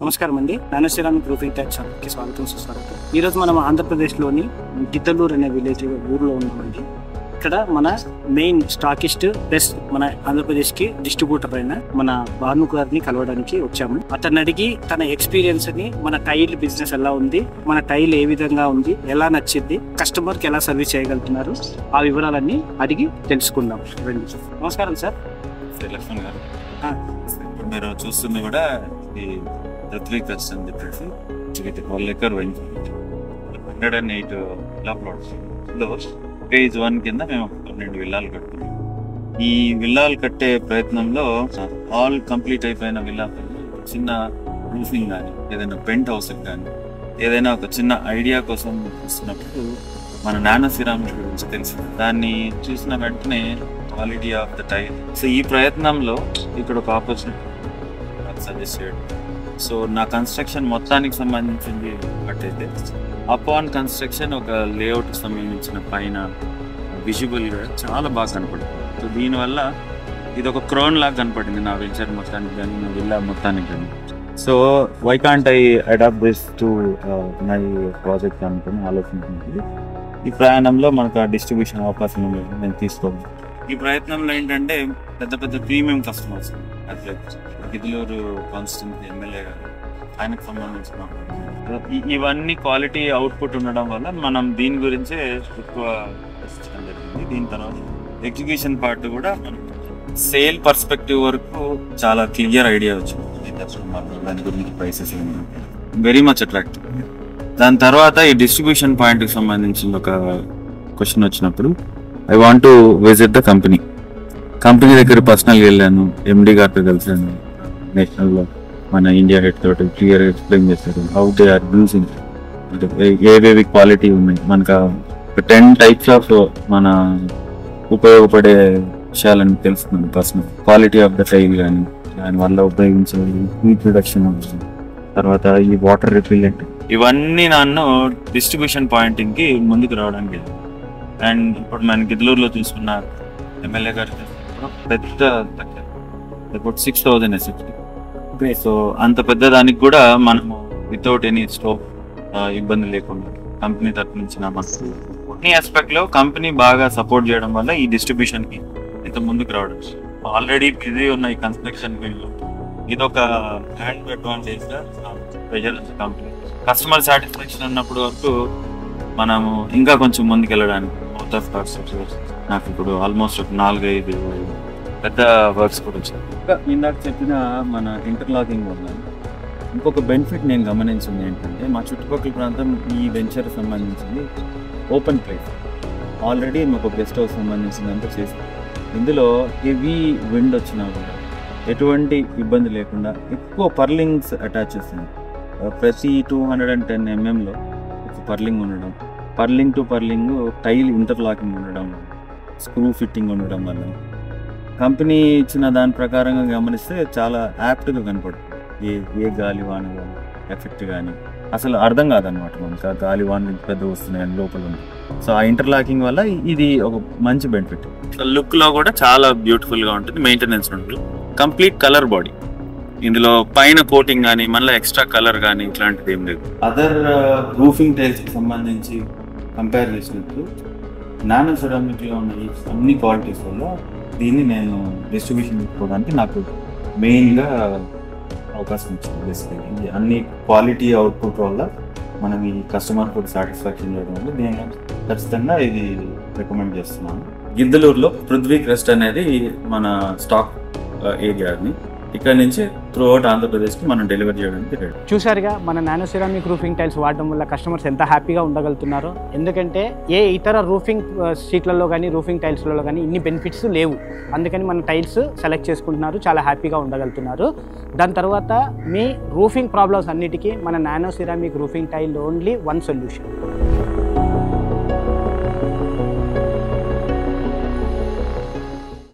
నమస్కారం అండి. నానోసిరామిక్ roofing tiles కి స్వాగతం సుస్వాగతం. ఈరోజు మనం ఆంధ్రప్రదేశ్లోని గిద్దలూరు అనే విలేజ్ ఊర్లో ఉన్నామండి. ఇక్కడ మన మెయిన్ స్టాకిస్ట్ ప్లస్ మన ఆంధ్రప్రదేశ్కి డిస్ట్రిబ్యూటర్ అయిన మన భాను గారిని కలవడానికి వచ్చాము. అతన్ని అడిగి తన ఎక్స్పీరియన్స్ ని, మన టైల్ బిజినెస్ ఎలా ఉంది, మన టైల్ ఏ విధంగా ఉంది, ఎలా నచ్చింది, కస్టమర్కి ఎలా సర్వీస్ చేయగలుగుతున్నారు, ఆ వివరాలన్నీ అడిగి తెలుసుకుందాం. రండి. నమస్కారం సార్. లక్ష్మణ్ గారు, ఇప్పుడు మీరు చూస్తుంది కూడా ఈ ఋత్విక్ వెస్ట్ అని చెప్పేసి 1 ఎకర్ 108 విల్లా ప్లాట్స్ లో ఫేజ్ 1 కింద మేము 12 విల్లాలు కడుతున్నాం. ఈ విల్లాలు కట్టే ప్రయత్నంలో ఆల్ కంప్లీట్ అయిపోయిన విల్లా చిన్న రూఫింగ్ కానీ, ఏదైనా పెంట్ హౌస్ కానీ, ఏదైనా ఒక చిన్న ఐడియా కోసం చూస్తున్నప్పుడు మన నానోసిరామిక్ గురించి తెలిసింది. దాన్ని చూసిన వెంటనే quality of the tile, so ఈ ప్రయత్నంలో ఇక్కడ ఒక ఆపర్చునిటీ సజెస్ట్ చేయడం. సో నా కన్స్ట్రక్షన్ మొత్తానికి సంబంధించింది అట్టయితే అపాన్ కన్స్ట్రక్షన్ ఒక లేఅవుట్కి సంబంధించిన పైన విజిబుల్గా చాలా బాగా కనపడుతుంది. సో దీనివల్ల ఇది ఒక క్రోన్ లాగా కనపడింది నా వెంచర్ మొత్తానికి కానీ, నా విల్లా మొత్తానికి కానీ. So why can't I adapt this to my project అనుకుని ఆలోచించింది. ఈ ప్రయాణంలో మనకు ఆ డిస్ట్రిబ్యూషన్ అవకాశం నేను తీసుకోవాలి. ఈ ప్రయత్నంలో ఏంటంటే పెద్ద పెద్ద premium customers, Giddalur constituency MLA గారు, ఆయనకు సంబంధించిన ఇవన్నీ క్వాలిటీ అవుట్పుట్ ఉండడం వల్ల మనం దీని గురించే ఎక్కువ చర్చించడం జరిగింది. దీని తర్వాత ఎగ్జిక్యూషన్ పార్ట్ కూడా మనం సేల్ పర్స్పెక్టివ్ వరకు చాలా క్లియర్ ఐడియా వచ్చింది. దాని గురించి ప్రైసెస్ వెరీ మచ్ అట్రాక్టివ్. దాని తర్వాత ఈ డిస్ట్రిబ్యూషన్ పాయింట్కి సంబంధించిన ఒక క్వశ్చన్ వచ్చినప్పుడు I want to visit the company దగ్గర పర్సనల్గా వెళ్ళాను. ఎండి గారితో కలిసాను. నేషనల్లో మన ఇండియా హెడ్ తోటి క్లియర్గా ఎక్స్ప్లెయిన్ చేశారు హౌ దే ఆర్ యూజింగ్, అంటే ఏవేవి క్వాలిటీ ఉన్నాయి. మనకు 10 టైప్స్ ఆఫ్ మన ఉపయోగపడే విషయాలని తెలుస్తున్నాను. Personal quality of the tile కానీ, దానివల్ల ఉపయోగించే హీట్ రిడక్షన్, తర్వాత ఈ వాటర్ రిపిల్లెంట్, ఇవన్నీ నన్ను డిస్ట్రిబ్యూషన్ పాయింటింగ్కి ముందుకు రావడానికి. అండ్ ఇప్పుడు మన గిద్దలూరులో చూసుకున్న ఎమ్మెల్యే గారు పెద్ద 6,000 SFT. సో అంత పెద్ద దానికి కూడా మనము వితౌట్ ఎనీ స్టోక్ ఇబ్బంది లేకుండా కంపెనీ తరఫు నుంచి అన్ని ఆస్పెక్ట్ లో కంపెనీ బాగా సపోర్ట్ చేయడం వల్ల ఈ డిస్ట్రిబ్యూషన్ కి ఇంత ముందుకు రావడం. ఆల్రెడీ బిజీ ఉన్న ఈ కన్స్ట్రక్షన్ ఫీల్డ్ లో ఇదొక హ్యాండ్ అడ్వాంటేజ్ గా కంపెనీ కస్టమర్ సాటిస్ఫాక్షన్ ఉన్నప్పుడు వరకు మనము ఇంకా కొంచెం ముందుకు వెళ్ళడానికి అవుట్ ఆఫ్ కాస్ట్ నాకు ఇప్పుడు ఆల్మోస్ట్ ఒక 4-5 పెద్ద వర్క్స్ కూడా వచ్చాయి. ఇందాక చెప్పిన మన ఇంటర్లాకింగ్ వల్ల ఇంకొక బెనిఫిట్ నేను గమనించింది ఏంటంటే, మా చుట్టుపక్కల ప్రాంతం ఈ వెంచర్ సంబంధించింది ఓపెన్ ప్లేస్. ఆల్రెడీ మాకు గెస్ట్ హౌస్ సంబంధించినంత చేస్తాం. ఇందులో హెవీ విండ్ వచ్చినా కూడా ఎటువంటి ఇబ్బంది లేకుండా ఎక్కువ పర్లింగ్స్ అటాచ్ చేస్తుంది. ప్రతి 210 mm ఒక పర్లింగ్ ఉండడం, పర్లింగ్ టు పర్లింగ్ టైల్ ఇంటర్లాకింగ్ ఉండడం, స్క్రూ ఫిట్టింగ్ ఉండడం వల్ల కంపెనీ ఇచ్చిన దాని ప్రకారంగా గమనిస్తే చాలా యాప్ట్గా కనపడుతుంది. ఏ గాలి వాన కానీ ఎఫెక్ట్ కానీ అసలు అర్థం కాదనమాట మనకు. ఆ గాలి వాన పెద్ద వస్తున్నాయని లోపల ఉంది. సో ఆ ఇంటర్లాకింగ్ వల్ల ఇది ఒక మంచి బెనిఫిట్. లుక్లో కూడా చాలా బ్యూటిఫుల్గా ఉంటుంది. మెయింటెనెన్స్ ఉంటుంది. Complete colour body. ఇందులో పైన కోటింగ్ కానీ, మళ్ళీ ఎక్స్ట్రా కలర్ కానీ ఇట్లాంటిది ఏం లేదు. అదర్ రూఫింగ్ టైల్స్కి సంబంధించి కంపేర్ చేసినప్పుడు నానోసిరామిక్లో ఉన్న ఈ అన్ని క్వాలిటీస్ వల్ల దీన్ని నేను డిస్ట్రిబ్యూషన్ తీసుకోవడానికి నాకు మెయిన్గా అవకాశం వచ్చింది. బేసిక్గా అన్ని క్వాలిటీ అవుట్పుట్ వల్ల మనం ఈ కస్టమర్ కూడా సాటిస్ఫాక్షన్ చేయడం వల్ల నేను ఖచ్చితంగా ఇది రికమెండ్ చేస్తున్నాను. గిద్దలూరులో ఋత్విక్ వెస్ట్ అనేది మన స్టాక్ ఏరియాని ఇక్కడ నుంచి త్రూ అవుట్ ఆంధ్రప్రదేశ్కి మనం డెలివరీ చేయడానికి రెడీ. చూసారుగా మన నానోసిరామిక్ రూఫింగ్ టైల్స్ వాడడం వల్ల కస్టమర్స్ ఎంత హ్యాపీగా ఉండగలుగుతున్నారో. ఎందుకంటే ఏ ఇతర రూఫింగ్ షీట్లలో కానీ, రూఫింగ్ టైల్స్లలో కానీ ఇన్ని బెనిఫిట్స్ లేవు. అందుకని మన టైల్స్ సెలెక్ట్ చేసుకుంటున్నారు, చాలా హ్యాపీగా ఉండగలుగుతున్నారు. దాని తర్వాత మీ రూఫింగ్ ప్రాబ్లమ్స్ అన్నిటికీ మన నానోసిరామిక్ రూఫింగ్ టైల్ ఓన్లీ 1 సొల్యూషన్.